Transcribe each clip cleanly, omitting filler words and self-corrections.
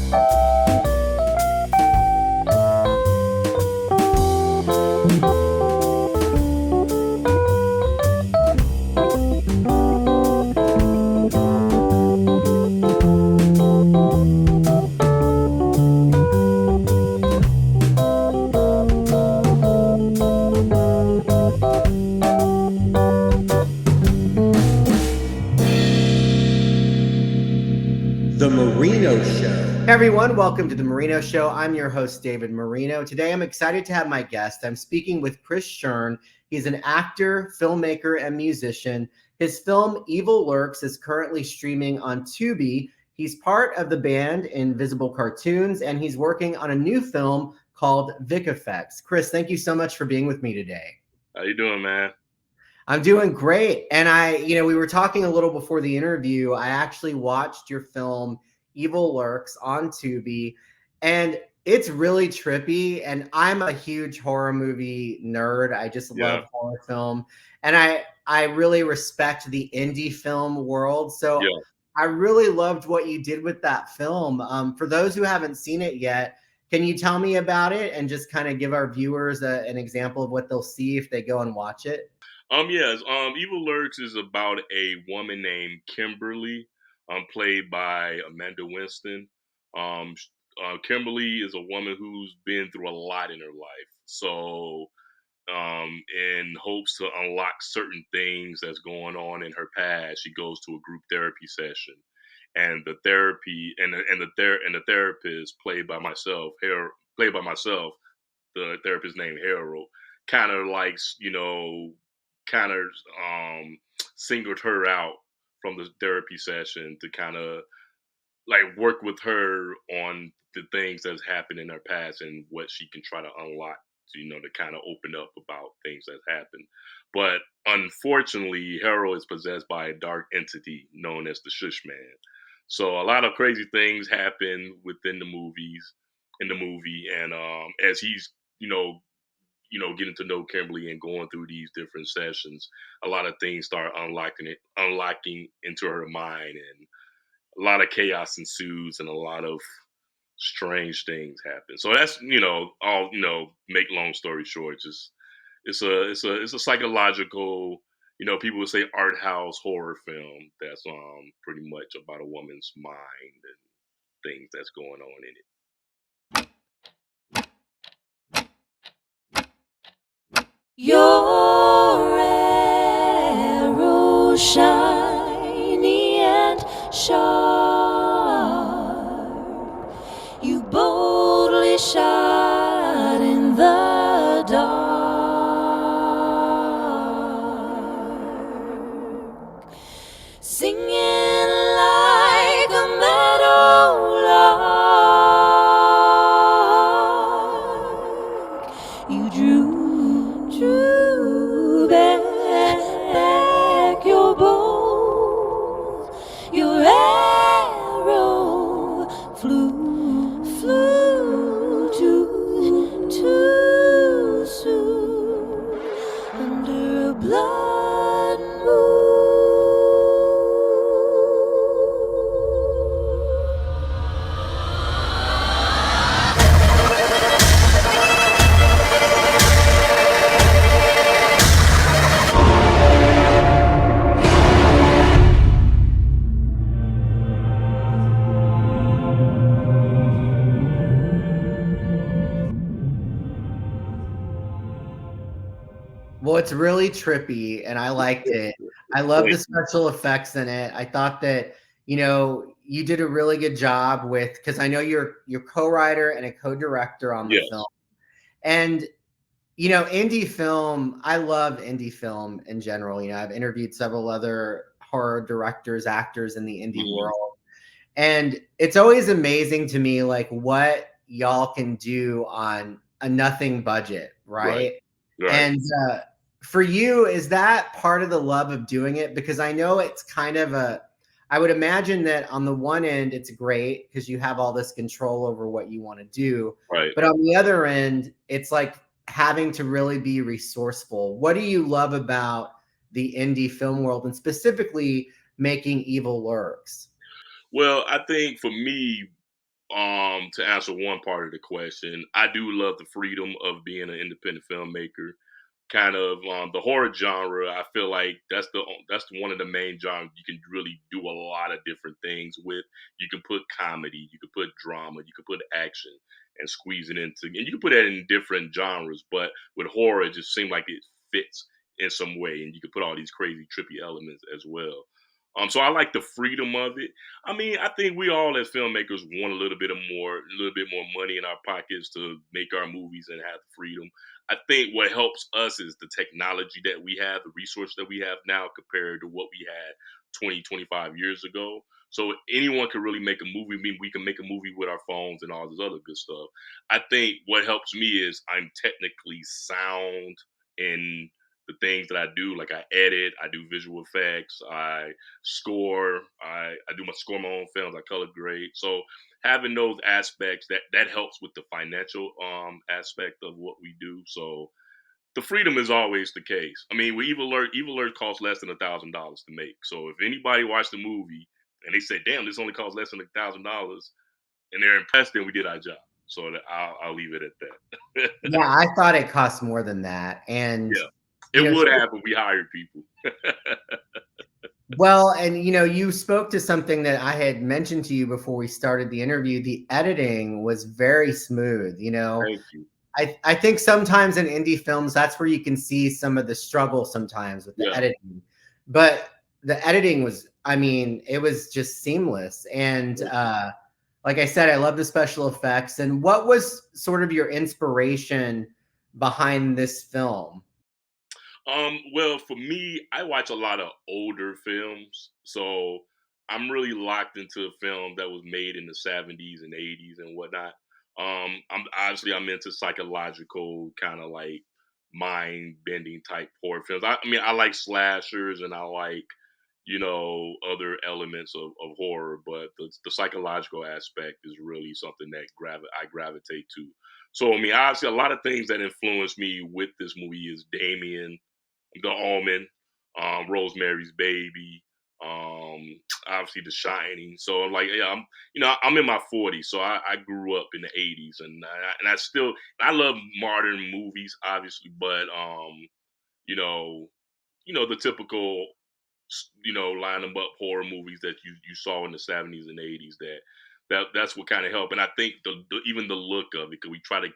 The Marino Show. Hey everyone, welcome to The Marino Show. I'm your host, David Marino. Today, I'm excited to have my guest. I'm speaking with Chris Shern. He's an actor, filmmaker, and musician. His film, Evil Lurks, is currently streaming on Tubi. He's part of the band Invisible Cartoons, and he's working on a new film called Vic Effects. Chris, thank you so much for being with me today. How you doing, man? I'm doing great. And we were talking a little before the interview. I actually watched your film Evil Lurks on Tubi, and it's really trippy. And I'm a huge horror movie nerd. I just love horror film. And I really respect the indie film world. So I really loved what you did with that film. For those who haven't seen it yet, can you tell me about it and just kind of give our viewers an example of what they'll see if they go and watch it? Yes. Evil Lurks is about a woman named Kimberly, played by Amanda Winston. Kimberly is a woman who's been through a lot in her life. So, in hopes to unlock certain things that's going on in her past, she goes to a group therapy session, and the therapist, played by myself, the therapist named Harold, kind of likes, kind of singled her out from the therapy session to kind of like work with her on the things that's happened in her past and what she can try to unlock, to kind of open up about things that happened. But unfortunately, Harold is possessed by a dark entity known as the Shush Man. So a lot of crazy things happen within the movie, and as he's getting to know Kimberly and going through these different sessions, a lot of things start unlocking into her mind, and a lot of chaos ensues, and a lot of strange things happen. So that's all. Make long story short, just it's a psychological. People would say art house horror film that's pretty much about a woman's mind and things that's going on in it. Your arrow shiny and sharp, you boldly shot in the dark, singing like a meadowlark. You drew back your bow, your arrow flew too soon under a blood moon. Well, it's really trippy, and I liked it. I love the special effects in it. I thought that, you did a really good job with, because I know you're co-writer and a co-director on the film. And, indie film, I love indie film in general. I've interviewed several other horror directors, actors in the indie world. And it's always amazing to me, like, what y'all can do on a nothing budget, right? And for you, is that part of the love of doing it? Because I know it's kind of I would imagine that on the one end, it's great because you have all this control over what you want to do. Right. But on the other end, it's like having to really be resourceful. What do you love about the indie film world, and specifically making Evil Lurks? Well, I think for me, To answer one part of the question, I do love the freedom of being an independent filmmaker. Kind of the horror genre, I feel like that's one of the main genres you can really do a lot of different things with. You can put comedy, you can put drama, you can put action, and squeeze it into, and you can put that in different genres. But with horror, it just seemed like it fits in some way, and you can put all these crazy trippy elements as well. So I like the freedom of it. I mean, I think we all as filmmakers want a little bit more money in our pockets to make our movies and have the freedom. I think what helps us is the technology that we have, the resource that we have now compared to what we had 20, 25 years ago. So anyone can really make a movie. I mean, we can make a movie with our phones and all this other good stuff. I think what helps me is I'm technically sound in the things that I do. Like I edit, I do visual effects, I score, I do my own films, I color grade. So having those aspects that helps with the financial aspect of what we do. So the freedom is always the case. I mean, with Evil Alert costs less than $1,000 to make. So if anybody watched the movie and they say, "Damn, this only costs less than $1,000," and they're impressed, then we did our job. So I'll leave it at that. Yeah, I thought it cost more than that. And, Yeah, you it know, would have if we hired people. well, and you spoke to something that I had mentioned to you before we started the interview. The editing was very smooth. Thank you. I think sometimes in indie films, that's where you can see some of the struggle sometimes with the Yeah. editing. But the editing was, I mean, it was just seamless. And like I said, I love the special effects. And what was sort of your inspiration behind this film? Well, for me, I watch a lot of older films, so I'm really locked into a film that was made in the '70s and '80s and whatnot. I'm into psychological kind of like mind bending type horror films. I mean, I like slashers and I like other elements of horror, but the psychological aspect is really something that I gravitate to. So I mean, obviously, a lot of things that influenced me with this movie is Damien, The Omen, Rosemary's Baby, obviously The Shining. So I'm like, yeah, I'm in my 40s, so I grew up in the '80s, and I still I love modern movies, obviously, but you know, the typical line them up horror movies that you saw in the '70s and '80s. That's what kind of helped. And I think even the look of it, because we try to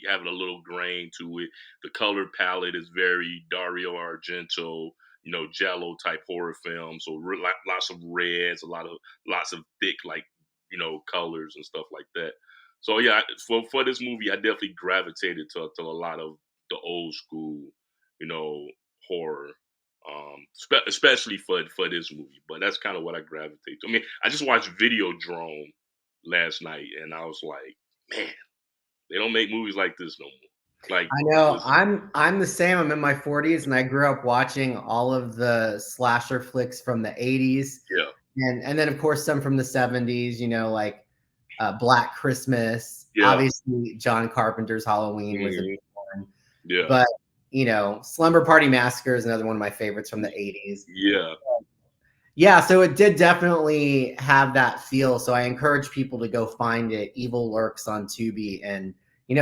have it a little grain to it. The color palette is very Dario Argento, Jello type horror film. So lots of reds, lots of thick like colors and stuff like that. So yeah, for this movie, I definitely gravitated to a lot of the old school, you know, horror, especially for this movie. But that's kind of what I gravitate to. I mean, I just watched Videodrome last night, and I was like, man, they don't make movies like this no more. Like I know this, I'm the same. I'm in my 40s and I grew up watching all of the slasher flicks from the 80s yeah, and then of course some from the 70s, like Black Christmas. yeah, Obviously John Carpenter's Halloween was a mhm, big one. yeah, But, Slumber Party Massacre is another one of my favorites from the 80s. yeah. Yeah, so it did definitely have that feel. So I encourage people to go find it. Evil Lurks on Tubi and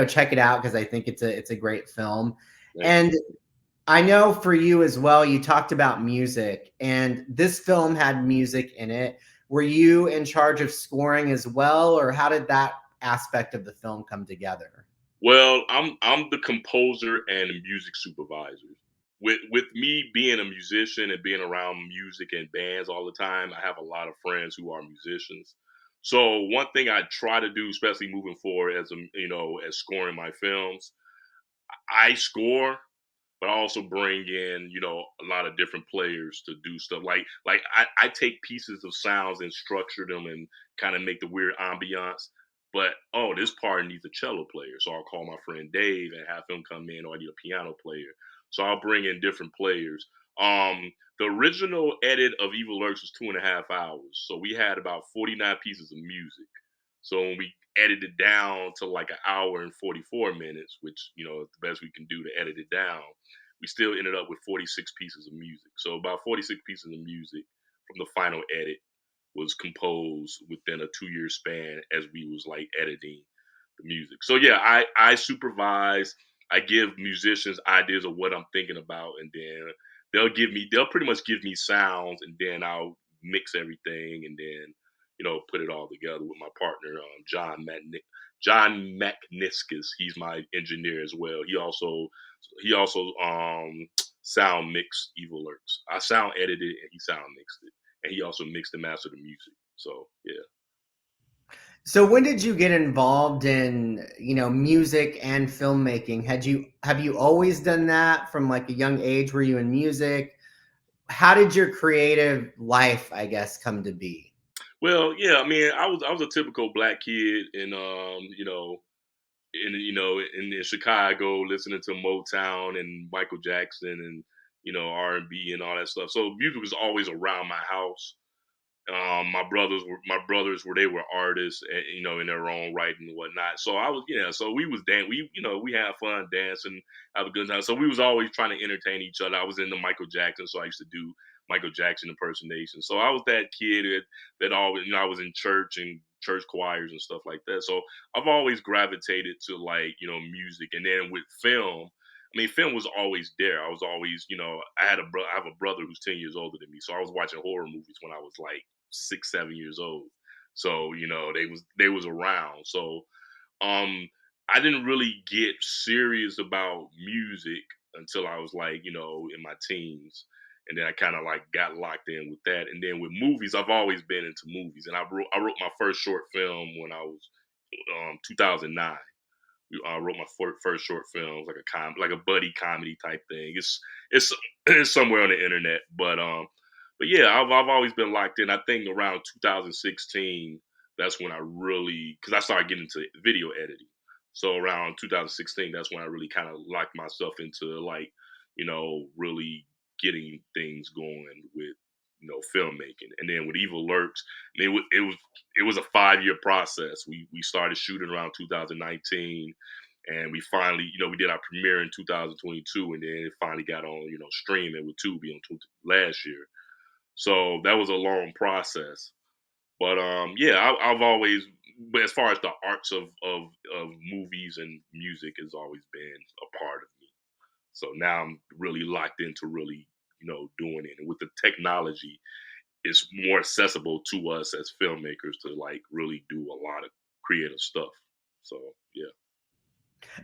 check it out because I think it's a great film. Thank And you. I know for you as well, you talked about music and this film had music in it. Were you in charge of scoring as well, or how did that aspect of the film come together? Well, I'm the composer and music supervisor. With me being a musician and being around music and bands all the time, I have a lot of friends who are musicians. So one thing I try to do, especially moving forward as scoring my films, I score, but I also bring in, a lot of different players to do stuff. Like I take pieces of sounds and structure them and kind of make the weird ambiance. But oh, this part needs a cello player. So I'll call my friend Dave and have him come in, or I need a piano player. So I'll bring in different players. The original edit of Evil Lurks was 2.5 hours. So we had about 49 pieces of music. So when we edited down to like an hour and 44 minutes, which, is the best we can do to edit it down, we still ended up with 46 pieces of music. So about 46 pieces of music from the final edit. was composed within a 2-year span as we was like editing the music. So yeah, I supervise. I give musicians ideas of what I'm thinking about, and then they'll pretty much give me sounds, and then I'll mix everything, and then put it all together with my partner, John McNiskis. He's my engineer as well. He also sound mixed Evil Lurks. I sound edited and he sound mixed it, and he also mixed and mastered the music. So yeah. So when did you get involved in, music and filmmaking? Have you always done that from like a young age? Were you in music? How did your creative life, I guess, come to be? Well, yeah, I mean, I was a typical black kid, and in Chicago, listening to Motown and Michael Jackson and R&B and all that stuff. So music was always around my house. My brothers were they were artists, in their own right and whatnot. So I was so we was we had fun dancing, have a good time. So we was always trying to entertain each other. I was into Michael Jackson, so I used to do Michael Jackson impersonation. So I was that kid that always I was in church and church choirs and stuff like that. So I've always gravitated to like music, and then with film. I mean, film was always there. I was always, I have a brother who's 10 years older than me, so I was watching horror movies when I was like 6, 7 years old. So they was around. So um, I didn't really get serious about music until I was like in my teens, and then I kind of like got locked in with that. And then with movies, I've always been into movies, and I wrote my first short film when I was 2009. I wrote my first short film, like like a buddy comedy type thing. It's it's somewhere on the internet, but yeah, I've always been locked in. I think around 2016, that's when I really because I started getting into video editing. So around 2016, that's when I really kind of locked myself into like really getting things going with filmmaking. And then with Evil Lurks, I mean, it was a 5-year process. We started shooting around 2019, and we finally we did our premiere in 2022, and then it finally got on streaming with Tubi on last year. So that was a long process. But yeah, I've always, but as far as the arts of movies and music has always been a part of me. So now I'm really locked into really doing it, and with the technology, it's more accessible to us as filmmakers to like really do a lot of creative stuff. So yeah.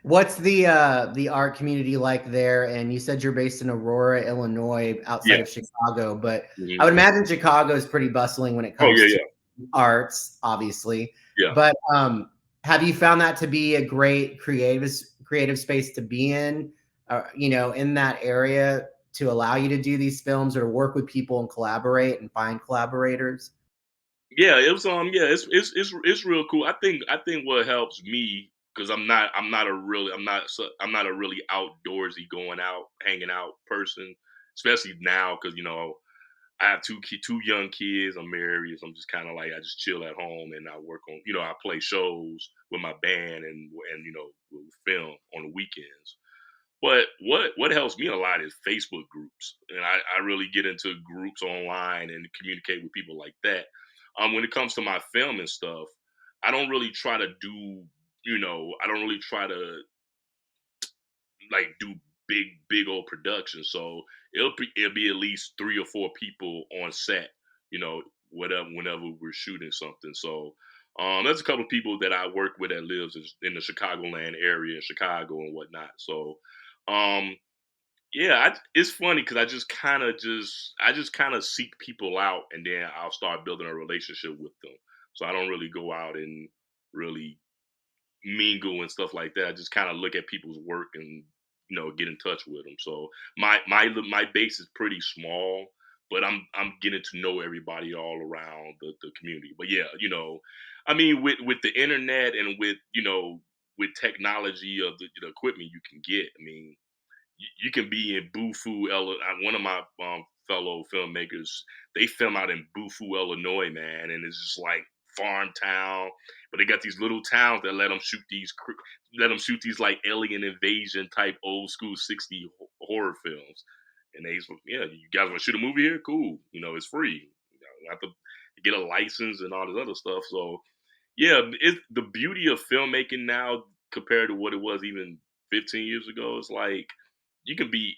What's the art community like there? And you said you're based in Aurora, Illinois, outside Yeah. of Chicago, but I Mhm. would imagine Chicago is pretty bustling when it Oh yeah, comes to yeah, arts, obviously. yeah. But have you found that to be a great creative space to be in? In that area to allow you to do these films or to work with people and collaborate and find collaborators? Yeah, it was yeah, it's real cool. I think what helps me because I'm not a really outdoorsy going out, hanging out person, especially now because I have two young kids. I'm married, so I'm just kind of like I just chill at home and I work on I play shows with my band and we'll film on the weekends. But what helps me a lot is Facebook groups, and I really get into groups online and communicate with people like that. When it comes to my film and stuff, I don't really try to do I don't really try to like do big old productions. So it'll be at least 3 or 4 people on set, whatever whenever we're shooting something. So there's a couple of people that I work with that lives in the Chicagoland area in Chicago and whatnot. So um yeah, it's funny because I just kind of seek people out, and then I'll start building a relationship with them. So I don't really go out and really mingle and stuff like that. I just kind of look at people's work and get in touch with them. So my base is pretty small, but I'm getting to know everybody all around the community. But yeah, I mean with the internet and with technology of the equipment you can get. I mean, you can be in Bufu, one of my fellow filmmakers. They film out in Bufu, Illinois, man, and it's just like farm town. But they got these little towns that let them shoot these like alien invasion type old school 60 horror films. And yeah, you guys want to shoot a movie here? Cool. It's free. You have to get a license and all this other stuff. So yeah, it's the beauty of filmmaking now compared to what it was even 15 years ago. It's like you could be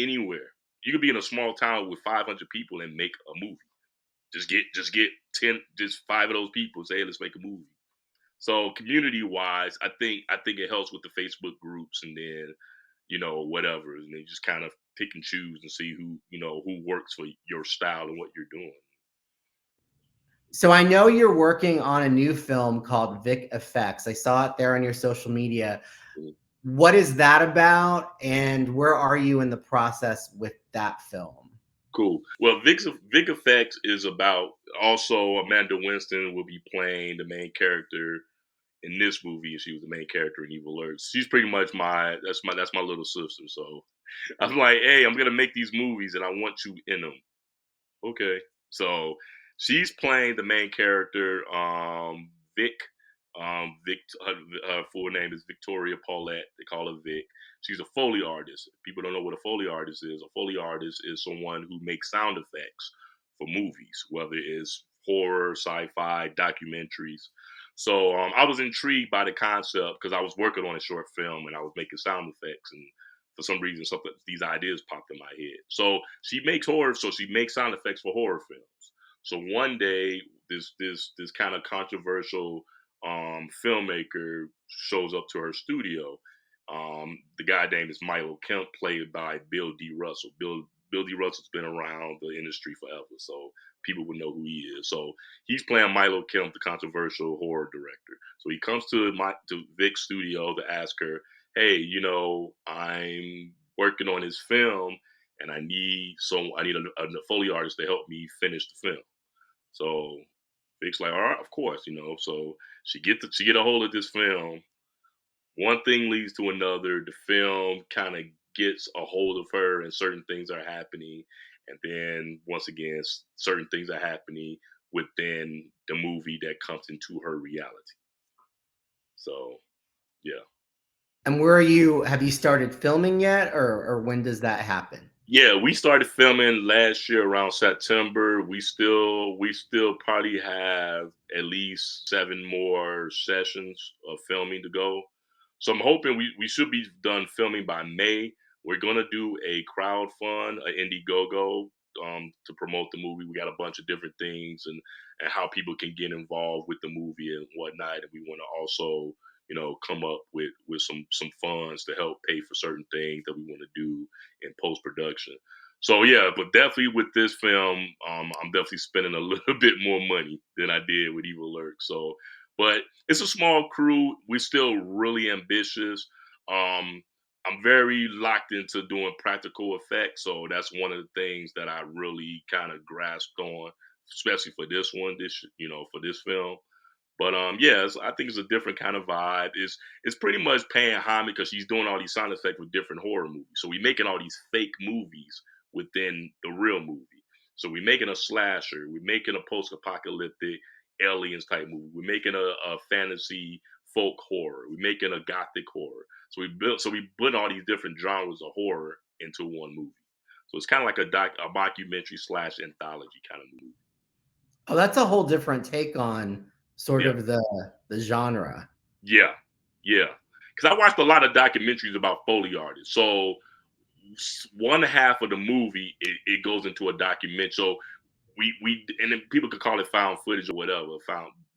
anywhere. You could be in a small town with 500 people and make a movie. Just get 10, just five of those people. Say, hey, let's make a movie. So community wise, I think it helps with the Facebook groups, and then whatever, and then just kind of pick and choose and see who works for your style and what you're doing. So I know you're working on a new film called Vic Effects. I saw it there on your social media. Mm. What is that about, and where are you in the process with that film? Cool. Well, Vic Effects is about, also Amanda Winston will be playing the main character in this movie, and she was the main character in Evil Lurks. She's pretty much my little sister. So I'm like, hey, I'm gonna make these movies, and I want you in them. Okay. So she's playing the main character, Vic. Vic, her full name is Victoria Paulette. They call her Vic. She's a Foley artist. If people don't know what a Foley artist is, a Foley artist is someone who makes sound effects for movies, whether it's horror, sci-fi, documentaries. So I was intrigued by the concept because I was working on a short film and I was making sound effects, and for some reason, something these ideas popped in my head. So she makes horror, so she makes sound effects for horror films. So one day, this kind of controversial filmmaker shows up to her studio. The guy name is Milo Kemp, played by Bill D. Russell. Bill D. Russell's been around the industry forever, so people would know who he is. So he's playing Milo Kemp, the controversial horror director. So he comes to Vic's studio to ask her, hey, I'm working on this film and I need a Foley artist to help me finish the film. So Vic's like, all right, of course. So she get a hold of this film. One thing leads to another. The film kind of gets a hold of her, and certain things are happening. And then once again, certain things are happening within the movie that comes into her reality. So yeah. And where are you? Have you started filming yet, or when does that happen? Yeah, we started filming last year around September. We still probably have at least 7 more sessions of filming to go. So I'm hoping we should be done filming by May. We're gonna do a crowd fund, an Indiegogo, to promote the movie. We got a bunch of different things and how people can get involved with the movie and whatnot. And we want to also, come up with some funds to help pay for certain things that we want to do in post production. So yeah, but definitely with this film, I'm definitely spending a little bit more money than I did with Evil Lurk. So, but it's a small crew. We're still really ambitious. Um, I'm very locked into doing practical effects, so that's one of the things that I really kind of grasped on, especially for this one, for this film. But yes, I think it's a different kind of vibe. It's pretty much paying homage because she's doing all these sound effects with different horror movies. So we're making all these fake movies within the real movie. So we're making a slasher, we're making a post-apocalyptic aliens type movie, we're making a fantasy folk horror, we're making a gothic horror. So we put all these different genres of horror into one movie. So it's kind of like a mockumentary slash anthology kind of movie. Oh, that's a whole different take on sort Yeah. of the genre. Yeah, yeah. Because I watched a lot of documentaries about Foley artists. So one half of the movie it goes into a documentary. So we and then people could call it found footage or whatever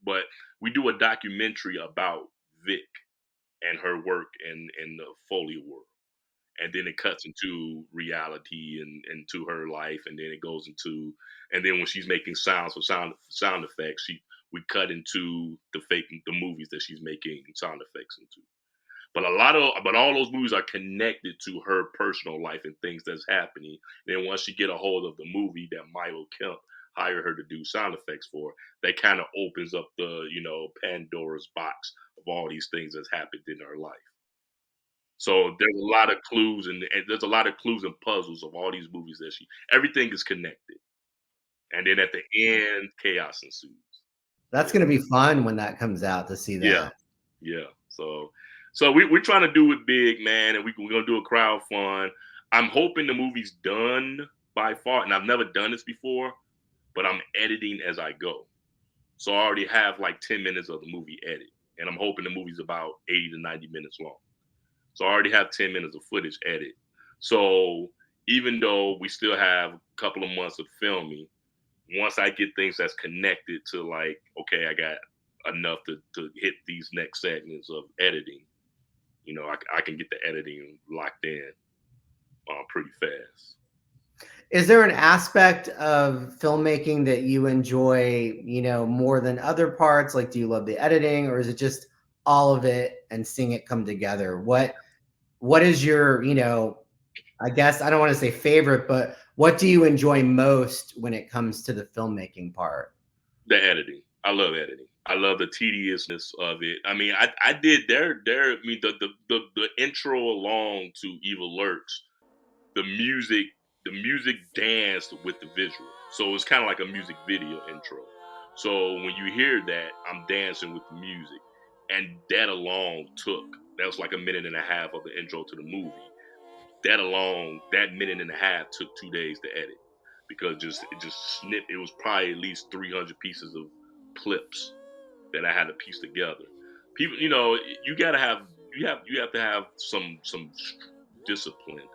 but we do a documentary about Vic and her work in the Foley world. And then it cuts into reality and into her life, and then it goes into, and then when she's making sounds for sound effects, we cut into the movies that she's making sound effects into. But all those movies are connected to her personal life and things that's happening. Then once she get a hold of the movie that Milo Kemp hired her to do sound effects for, that kind of opens up the Pandora's box of all these things that's happened in her life. So there's a lot of clues and there's a lot of clues and puzzles of all these movies that everything is connected. And then at the end, chaos ensues. That's Yeah. going to be fun when that comes out to see Yeah. that. Yeah. So we're trying to do it big, man, and we're gonna do a crowd fund. I'm hoping the movie's done by far, and I've never done this before, but I'm editing as I go. So I already have like 10 minutes of the movie edit. And I'm hoping the movie's about 80 to 90 minutes long. So I already have 10 minutes of footage edit. So even though we still have a couple of months of filming, once I get things that's connected to like, okay, I got enough to hit these next segments of editing, I can get the editing locked in pretty fast. Is there an aspect of filmmaking that you enjoy, more than other parts? Like, do you love the editing, or is it just all of it and seeing it come together? What is your, I guess I don't want to say favorite, but what do you enjoy most when it comes to the filmmaking part? The editing. I love editing. I love the tediousness of it. I mean, I did I mean the intro along to Evil Lurks, the music the music danced with the visual. So it's kind of like a music video intro. So when you hear that, I'm dancing with the music. And that alone that was like a minute and a half of the intro to the movie. That alone, that minute and a half took 2 days to edit because it was probably at least 300 pieces of clips that I had to piece together. People, you gotta have you have to have some discipline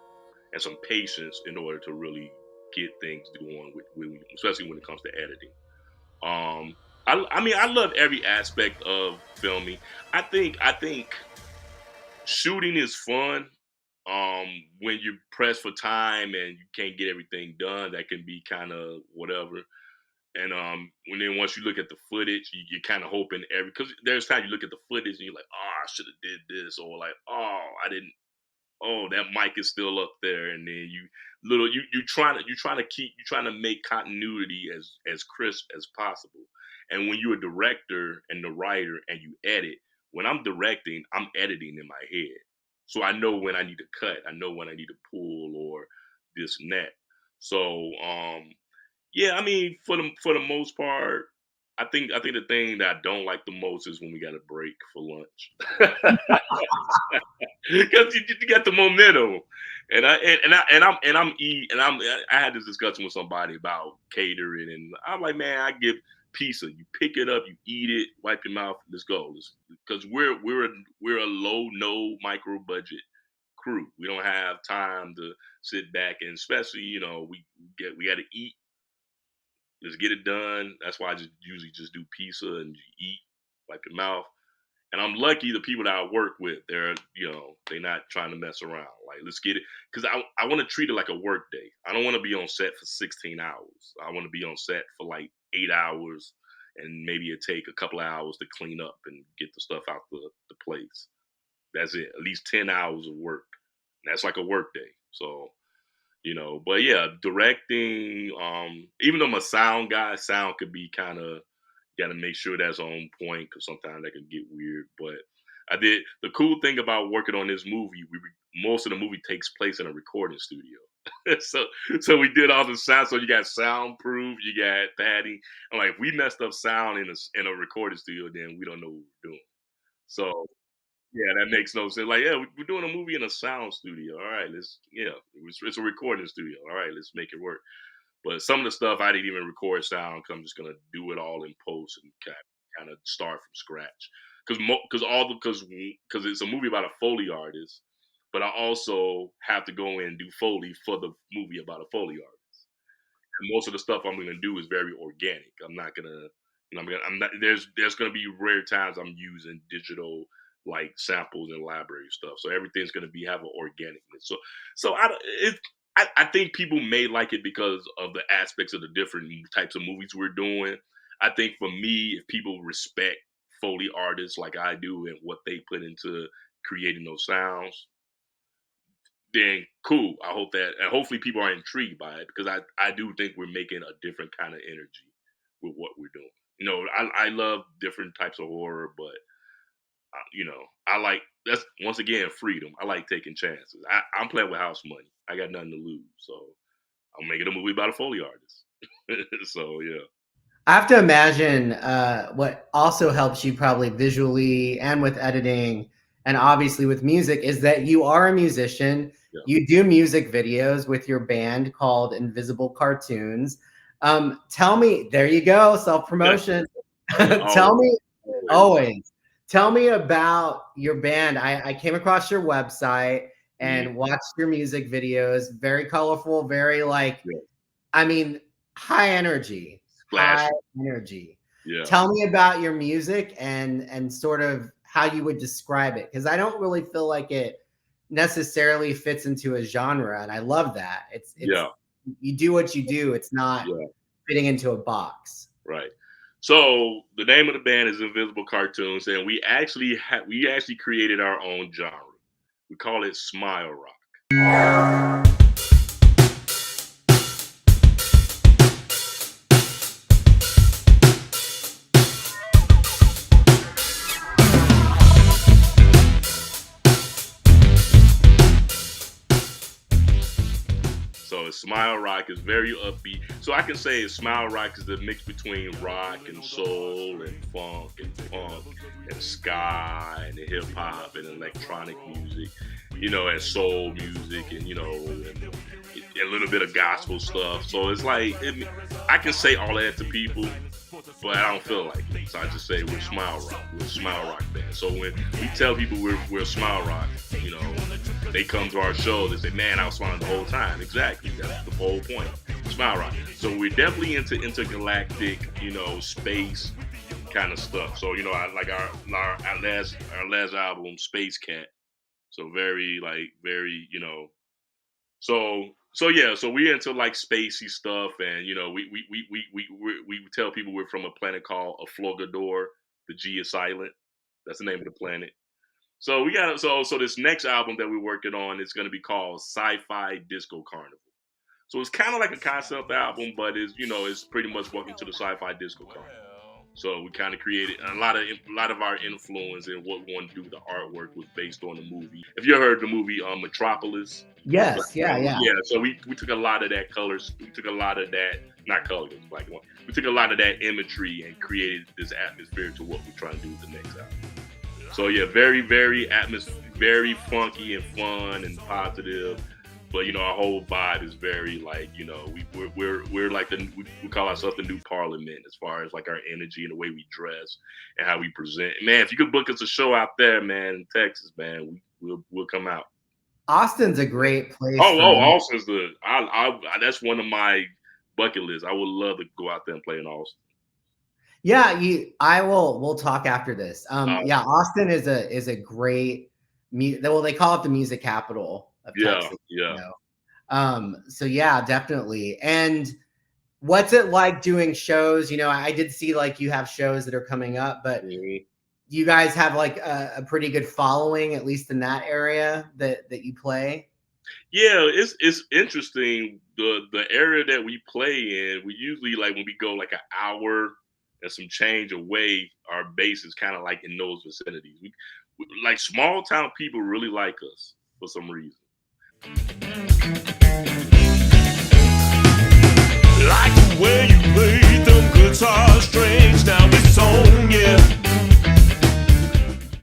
and some patience in order to really get things going especially when it comes to editing. I mean, I love every aspect of filming. I think shooting is fun. When you're pressed for time and you can't get everything done, that can be kind of whatever. And once you look at the footage, you're kind of hoping because there's times you look at the footage and you're like, oh, I should have did this, or like, oh, I didn't. Oh, that mic is still up there, and then you're trying to make continuity as crisp as possible. And when you're a director and the writer and you edit, when I'm directing, I'm editing in my head, so I know when I need to cut, I know when I need to pull or this and that. So yeah, I mean, for the most part, I think the thing that I don't like the most is when we got a break for lunch. Because you got the momentum, I had this discussion with somebody about catering, and I'm like, man, I give pizza. You pick it up, you eat it, wipe your mouth, let's go. Because we're a low, no micro budget crew. We don't have time to sit back, and especially we got to eat. Let's get it done. That's why I just usually just do pizza and you eat, wipe your mouth. And I'm lucky the people that I work with, they're not trying to mess around. Like, let's get it. Because I want to treat it like a work day. I don't want to be on set for 16 hours. I want to be on set for like 8 hours, and maybe it take a couple of hours to clean up and get the stuff out the place. That's it. At least 10 hours of work. That's like a work day. So, but yeah, directing, even though I'm a sound guy, sound could be kind of, got to make sure that's on point because sometimes that can get weird. But the cool thing about working on this movie, most of the movie takes place in a recording studio. so we did all the sound. So you got soundproof, you got padding. I'm like, if we messed up sound in a recording studio, then we don't know what we're doing. So yeah, that makes no sense. Like, yeah, we're doing a movie in a sound studio. All right, it's a recording studio. All right, let's make it work. But some of the stuff I didn't even record sound because I'm just gonna do it all in post and kind of start from scratch. Because it's a movie about a Foley artist, but I also have to go in and do Foley for the movie about a Foley artist. And most of the stuff I'm gonna do is very organic. I'm not gonna, I'm not. There's gonna be rare times I'm using digital like samples and library stuff. So everything's gonna have an organicness. So I think people may like it because of the aspects of the different types of movies we're doing. I think for me, if people respect Foley artists like I do and what they put into creating those sounds, then cool. I hope that, and hopefully people are intrigued by it because I do think we're making a different kind of energy with what we're doing. I love different types of horror, but I like that's once again freedom. I like taking chances. I'm playing with house money. I got nothing to lose, so I'm making a movie about a Foley artist. So yeah, I have to imagine what also helps you probably visually and with editing and obviously with music is that you are a musician. yeah. You do music videos with your band called Invisible Cartoons. Tell me, there you go, self promotion. Yeah, Tell always, me always. always. Tell me about your band. I came across your website Mhm. and watched your music videos. Very colorful, very like, Yeah, I mean, high energy, high flashy. energy. Yeah, Tell me about your music and sort of how you would describe it, because I don't really feel like it necessarily fits into a genre, and I love that. It's yeah, you do what you do. It's not yeah. fitting into a box. Right. So the name of the band is Invisible Cartoons, and we actually created our own genre. We call it Smile Rock. So Smile Rock is very upbeat. So I can say Smile Rock is the mix between rock and soul and funk and ska and hip hop and electronic music, and soul music and a little bit of gospel stuff. So it's like I can say all that to people, but I don't feel like it. So I just say we're Smile Rock. We're a Smile Rock band. So when we tell people we're Smile Rock, they come to our show. They say, "Man, I was smiling the whole time." Exactly. That's the whole point. Smile Rock. So we're definitely into intergalactic, space kind of stuff. So I like our last album, Space Cat. So very like very so yeah, so we into like spacey stuff, and we tell people we're from a planet called a Flogador. The G is silent. That's the name of the planet. So we got so this next album that we're working on is going to be called Sci-Fi Disco Carnival. So it's kind of like a concept album, but it's pretty much welcome to the Sci-Fi Disco Carnival. So we kind of created a lot of our influence and what we want to do with the artwork was based on the movie. Have you ever heard the movie Metropolis? Black Yes, and yeah, white movie? yeah. Yeah. So we took a lot of that colors. We took a lot of that, not colors, black and white. We took a lot of that imagery and created this atmosphere to what we're trying to do with the next album. So yeah, very, very very funky and fun and positive. But our whole vibe is very like we're like we call ourselves the new Parliament as far as like our energy and the way we dress and how we present. Man, if you could book us a show out there, man, in Texas, man, we'll come out. Austin's a great place Oh, for oh, me. Austin's the that's one of my bucket lists. I would love to go out there and play in Austin. Yeah, I will we'll talk after this. Yeah, Awesome. Austin is a great well, they call it the music capital of Yeah, Texas, you yeah. know. So yeah, definitely. And what's it like doing shows? I did see like you have shows that are coming up, but Mhm. you guys have like a pretty good following, at least in that area that you play. Yeah, it's interesting. The area that we play in, we usually like when we go like an hour and some change away, our base is kind of like in those vicinities. We like small town people really like us for some reason.